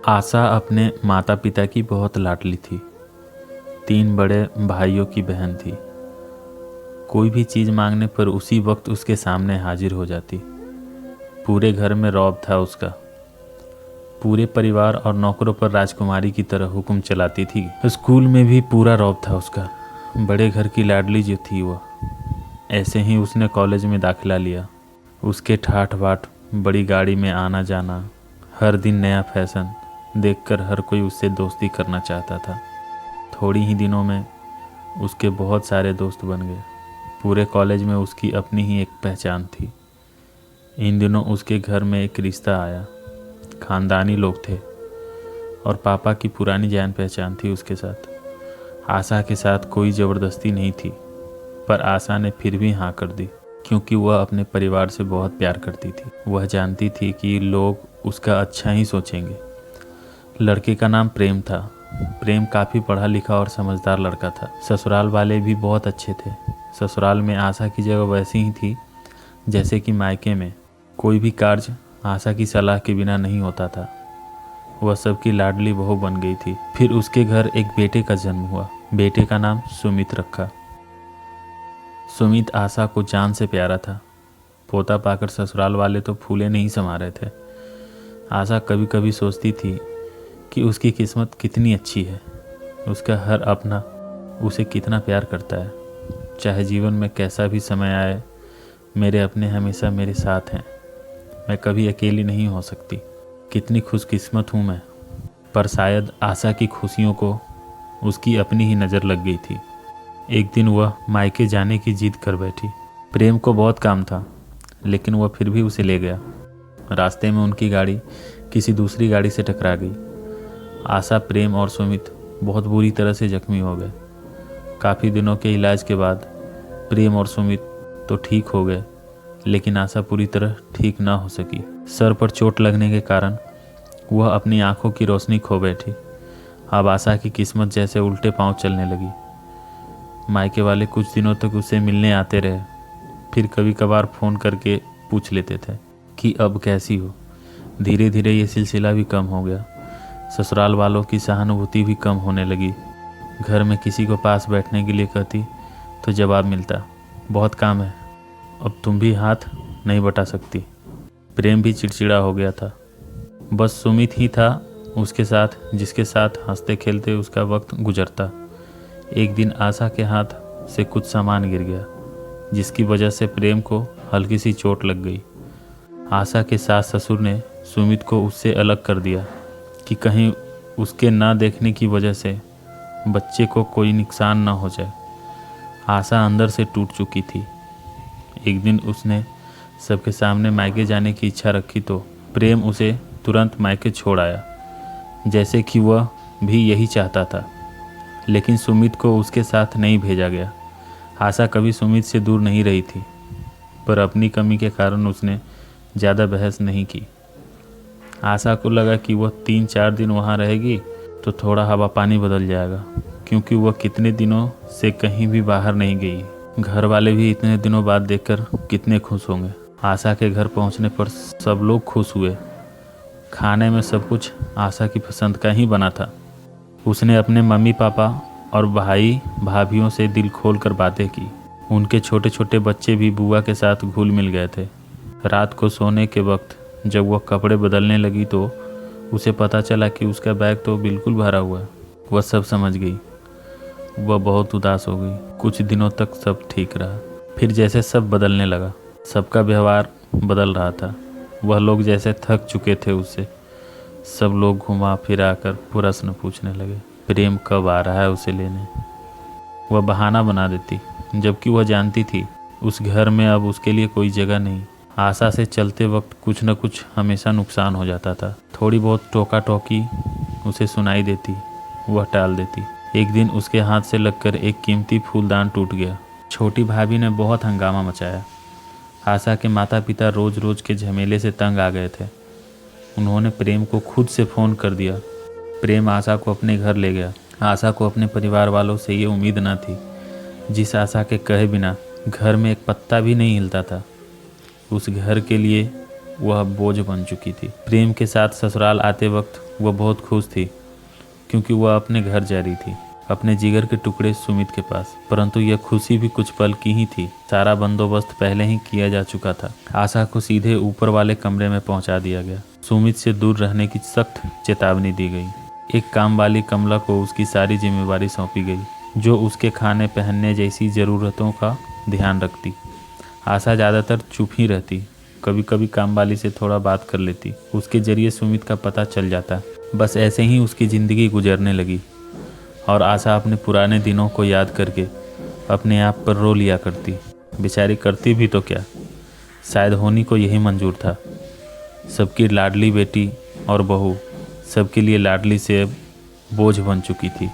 आशा अपने माता पिता की बहुत लाडली थी। 3 बड़े भाइयों की बहन थी। कोई भी चीज़ मांगने पर उसी वक्त उसके सामने हाजिर हो जाती। पूरे घर में रौब था उसका। पूरे परिवार और नौकरों पर राजकुमारी की तरह हुक्म चलाती थी। स्कूल में भी पूरा रौब था उसका। बड़े घर की लाडली जो थी वह। ऐसे ही उसने कॉलेज में दाखिला लिया। उसके ठाठ बाट, बड़ी गाड़ी में आना जाना, हर दिन नया फैशन देखकर हर कोई उससे दोस्ती करना चाहता था। थोड़ी ही दिनों में उसके बहुत सारे दोस्त बन गए। पूरे कॉलेज में उसकी अपनी ही एक पहचान थी। इन दिनों उसके घर में एक रिश्ता आया। खानदानी लोग थे और पापा की पुरानी जान पहचान थी उसके साथ। आशा के साथ कोई ज़बरदस्ती नहीं थी, पर आशा ने फिर भी हाँ कर दी, क्योंकि वह अपने परिवार से बहुत प्यार करती थी। वह जानती थी कि लोग उसका अच्छा ही सोचेंगे। लड़के का नाम प्रेम था। प्रेम काफ़ी पढ़ा लिखा और समझदार लड़का था। ससुराल वाले भी बहुत अच्छे थे। ससुराल में आशा की जगह वैसी ही थी जैसे कि मायके में। कोई भी कार्य आशा की सलाह के बिना नहीं होता था। वह सबकी लाडली बहू बन गई थी। फिर उसके घर एक बेटे का जन्म हुआ। बेटे का नाम सुमित रखा। सुमित आशा को जान से प्यारा था। पोता पाकर ससुराल वाले तो फूले नहीं समा रहे थे। आशा कभी कभी सोचती थी कि उसकी किस्मत कितनी अच्छी है। उसका हर अपना उसे कितना प्यार करता है। चाहे जीवन में कैसा भी समय आए, मेरे अपने हमेशा मेरे साथ हैं। मैं कभी अकेली नहीं हो सकती। कितनी खुशकिस्मत हूँ मैं। पर शायद आशा की खुशियों को उसकी अपनी ही नज़र लग गई थी। एक दिन वह मायके जाने की जिद कर बैठी। प्रेम को बहुत काम था, लेकिन वह फिर भी उसे ले गया। रास्ते में उनकी गाड़ी किसी दूसरी गाड़ी से टकरा गई। आशा, प्रेम और सुमित बहुत बुरी तरह से जख्मी हो गए। काफ़ी दिनों के इलाज के बाद प्रेम और सुमित तो ठीक हो गए, लेकिन आशा पूरी तरह ठीक ना हो सकी। सर पर चोट लगने के कारण वह अपनी आंखों की रोशनी खो बैठी। अब आशा की किस्मत जैसे उल्टे पांव चलने लगी। मायके वाले कुछ दिनों तक उसे मिलने आते रहे। फिर कभी कभार फ़ोन करके पूछ लेते थे कि अब कैसी हो। धीरे धीरे ये सिलसिला भी कम हो गया। ससुराल वालों की सहानुभूति भी कम होने लगी। घर में किसी को पास बैठने के लिए कहती तो जवाब मिलता, बहुत काम है, अब तुम भी हाथ नहीं बटा सकती। प्रेम भी चिड़चिड़ा हो गया था। बस सुमित ही था उसके साथ, जिसके साथ हंसते खेलते उसका वक्त गुजरता। एक दिन आशा के हाथ से कुछ सामान गिर गया, जिसकी वजह से प्रेम को हल्की सी चोट लग गई। आशा के सास ससुर ने सुमित को उससे अलग कर दिया कि कहीं उसके ना देखने की वजह से बच्चे को कोई नुकसान ना हो जाए। आशा अंदर से टूट चुकी थी। एक दिन उसने सबके सामने मायके जाने की इच्छा रखी तो प्रेम उसे तुरंत मायके छोड़ आया, जैसे कि वह भी यही चाहता था। लेकिन सुमित को उसके साथ नहीं भेजा गया। आशा कभी सुमित से दूर नहीं रही थी, पर अपनी कमी के कारण उसने ज़्यादा बहस नहीं की। आशा को लगा कि वह 3-4 दिन वहाँ रहेगी तो थोड़ा हवा पानी बदल जाएगा, क्योंकि वह कितने दिनों से कहीं भी बाहर नहीं गई। घर वाले भी इतने दिनों बाद देखकर कितने खुश होंगे। आशा के घर पहुँचने पर सब लोग खुश हुए। खाने में सब कुछ आशा की पसंद का ही बना था। उसने अपने मम्मी पापा और भाई भाभीयों से दिल खोल कर बातें की। उनके छोटे छोटे बच्चे भी बुआ के साथ घुल मिल गए थे। रात को सोने के वक्त जब वह कपड़े बदलने लगी तो उसे पता चला कि उसका बैग तो बिल्कुल भरा हुआ है। वह सब समझ गई। वह बहुत उदास हो गई। कुछ दिनों तक सब ठीक रहा, फिर जैसे सब बदलने लगा। सबका व्यवहार बदल रहा था। वह लोग जैसे थक चुके थे उससे। सब लोग घुमा फिरा कर प्रश्न पूछने लगे, प्रेम कब आ रहा है उसे लेने। वह बहाना बना देती, जबकि वह जानती थी उस घर में अब उसके लिए कोई जगह नहीं। आशा से चलते वक्त कुछ न कुछ हमेशा नुकसान हो जाता था। थोड़ी बहुत टोका टोकी उसे सुनाई देती, वह टाल देती। एक दिन उसके हाथ से लगकर एक कीमती फूलदान टूट गया। छोटी भाभी ने बहुत हंगामा मचाया। आशा के माता पिता रोज रोज के झमेले से तंग आ गए थे। उन्होंने प्रेम को खुद से फ़ोन कर दिया। प्रेम आशा को अपने घर ले गया। आशा को अपने परिवार वालों से ये उम्मीद न थी। जिस आशा के कहे बिना घर में एक पत्ता भी नहीं हिलता था, उस घर के लिए वह बोझ बन चुकी थी। प्रेम के साथ ससुराल आते वक्त वह बहुत खुश थी क्योंकि वह अपने घर जा रही थी, अपने जिगर के टुकड़े सुमित के पास। परंतु यह खुशी भी कुछ पल की ही थी। सारा बंदोबस्त पहले ही किया जा चुका था। आशा को सीधे ऊपर वाले कमरे में पहुंचा दिया गया। सुमित से दूर रहने की सख्त चेतावनी दी गई। एक काम वाली कमला को उसकी सारी जिम्मेवारी सौंपी गई, जो उसके खाने पहनने जैसी ज़रूरतों का ध्यान रखती। आशा ज़्यादातर चुप ही रहती, कभी कभी काम वाली से थोड़ा बात कर लेती। उसके जरिए सुमित का पता चल जाता। बस ऐसे ही उसकी ज़िंदगी गुजरने लगी और आशा अपने पुराने दिनों को याद करके अपने आप पर रो लिया करती। बेचारी करती भी तो क्या, शायद होनी को यही मंजूर था। सबकी लाडली बेटी और बहू सबके लिए लाडली से बोझ बन चुकी थी।